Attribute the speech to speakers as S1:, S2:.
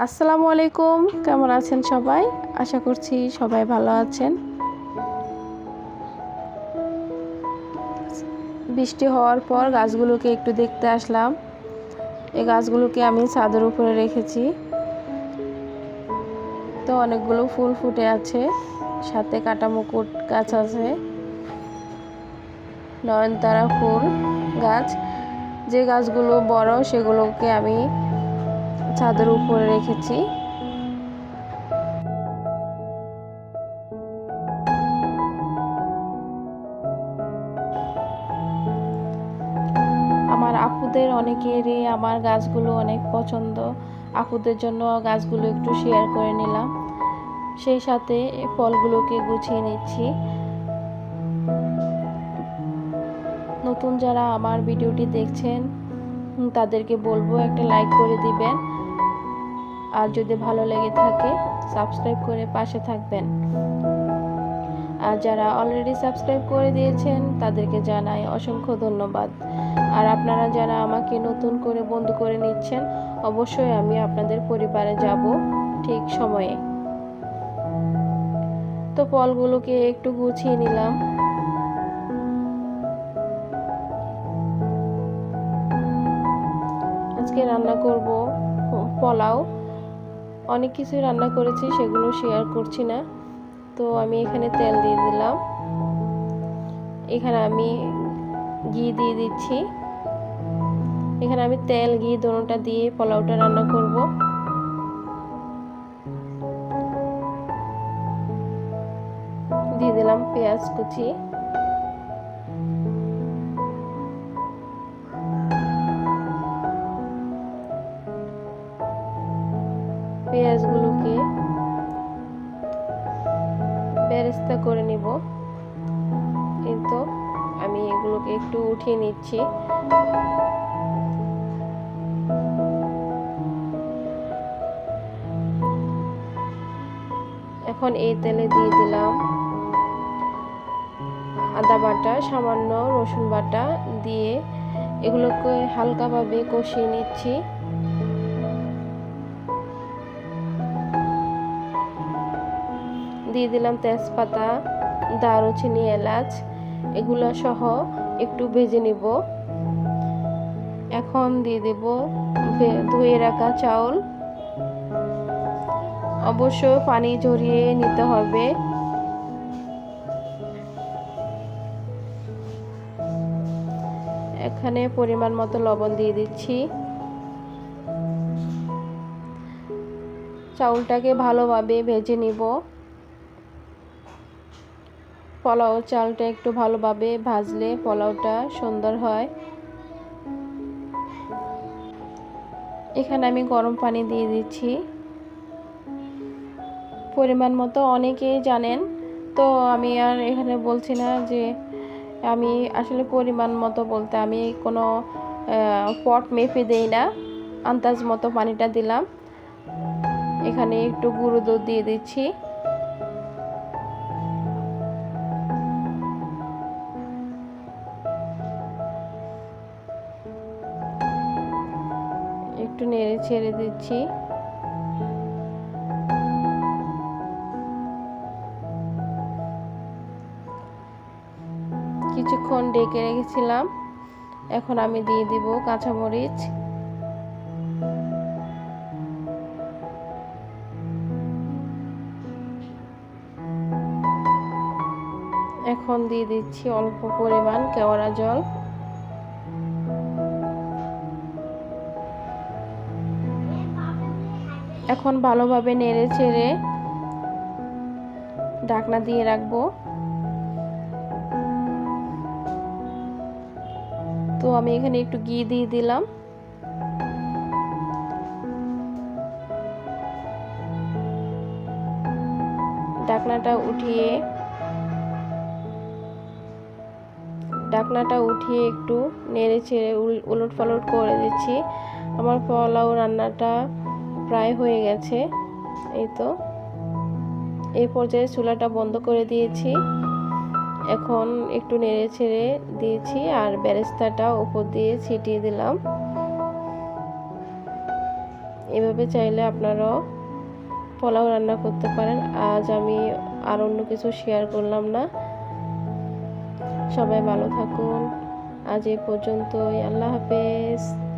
S1: আসসালামু আলাইকুম, কেমন আছেন সবাই? আশা করছি সবাই ভালো আছেন। বৃষ্টি হওয়ার পর গাছগুলোকে একটু দেখতে আসলাম। এই গাছগুলোকে আমি ছাদের উপরে রেখেছি। তো অনেকগুলো ফুল ফুটে আছে, সাথে কাটামুকুট গাছ আছে, নয়নতারা ফুল গাছ। যে গাছগুলো বড় সেগুলোকে আমি ছাদের উপরে রেখেছি। আমার আপুদের অনেকেরই আমার গাছগুলো অনেক পছন্দ। আপুদের জন্য গাছগুলো একটু শেয়ার করে নিলাম, সেই সাথে ফলগুলোকে গুছিয়ে নিচ্ছি। নতুন যারা আমার ভিডিওটি দেখছেন তাদেরকে বলবো একটা লাইক করে দিবেন, আর যদি ভালো লেগে থাকে সাবস্ক্রাইব করে পাশে থাকবেন। আর যারা অলরেডি সাবস্ক্রাইব করে দিয়েছেন তাদেরকে জানাই অসংখ্য ধন্যবাদ। আর আপনারা যারা আমাকে নতুন করে বন্ধু করে নিচ্ছেন, অবশ্যই আমি আপনাদের পরিবারে যাব ঠিক সময়ে। তো ফলগুলোকে একটু গুছিয়ে নিলাম। আজকে রান্না করব পোলাও। অনেক কিছুই রান্না করেছি, সেগুলো শেয়ার করছি না। তো আমি এখানে তেল দিয়ে দিলাম, এখানে আমি ঘি দিয়ে দিচ্ছি। এখানে আমি তেল ঘি দোনোটা দিয়ে পোলাওটা রান্না করব। দিয়ে দিলাম পেঁয়াজ কুচি, পেঁয়াজগুলোকে বেরেস্তা করে নিব। কিন্তু আমি এগুলোকে একটু উঠিয়ে নিচ্ছি। এখন এই তেলে দিয়ে দিলাম আদা বাটা, সামান্য রসুন বাটা দিয়ে এগুলোকে হালকাভাবে কষিয়ে নিচ্ছি। দিয়ে দিলাম তেজপাতা, দারুচিনি, এলাচ, এগুলো সহ একটু ভেজে নিব। এখন দিয়ে দেব ধুয়ে রাখা চাউল। অবশ্যই পানি ঝরিয়ে নিতে হবে। এখানে পরিমাণ মতো লবণ দিয়ে দিচ্ছি। চাউলটাকে ভালোভাবে ভেজে নিব। পোলাও চালটা একটু ভালোভাবে ভাজলে পোলাওটা সুন্দর হয়। এখানে আমি গরম পানি দিয়ে দিচ্ছি পরিমাণ মতো। অনেকেই জানেন, তো আমি আর এখানে বলছি না যে আমি আসলে পরিমাণ মতো বলতে আমি কোনো পট মেপে দেই না, আন্দাজ মতো পানিটা দিলাম। এখানে একটু গুঁড়ো দুধ দিয়ে দিচ্ছি। একটু নেড়ে ছেড়ে দিচ্ছি। কিছুক্ষণ ডেকে রেখেছিলাম। এখন আমি দিয়ে দিব কাঁচামরিচ। এখন দিয়ে দিচ্ছি অল্প পরিমাণ কেওড়া জল। এখন ভালোভাবে নেড়ে ছেড়ে ঢাকনা দিয়ে রাখবো। তো আমি এখানে একটু ঘি দিয়ে দিলাম। ঢাকনাটা উঠিয়ে একটু নেড়ে ছেড়ে উলট পালট করে দিচ্ছি। আমার পোলাও রান্নাটা প্রায় হয়ে গেছে। এই তো এই পর্যায়ে চুলাটা বন্ধ করে দিয়েছি। এখন একটু নেড়ে ছেড়ে দিয়েছি আর বেরেস্তাটা উপর দিয়ে ছিটিয়ে দিলাম। এভাবে চাইলে আপনারাও পোলাও রান্না করতে পারেন। আজ আমি আর অন্য কিছু শেয়ার করলাম না। সবাই ভালো থাকুন। আজ এই পর্যন্তই। আল্লাহ হাফেজ।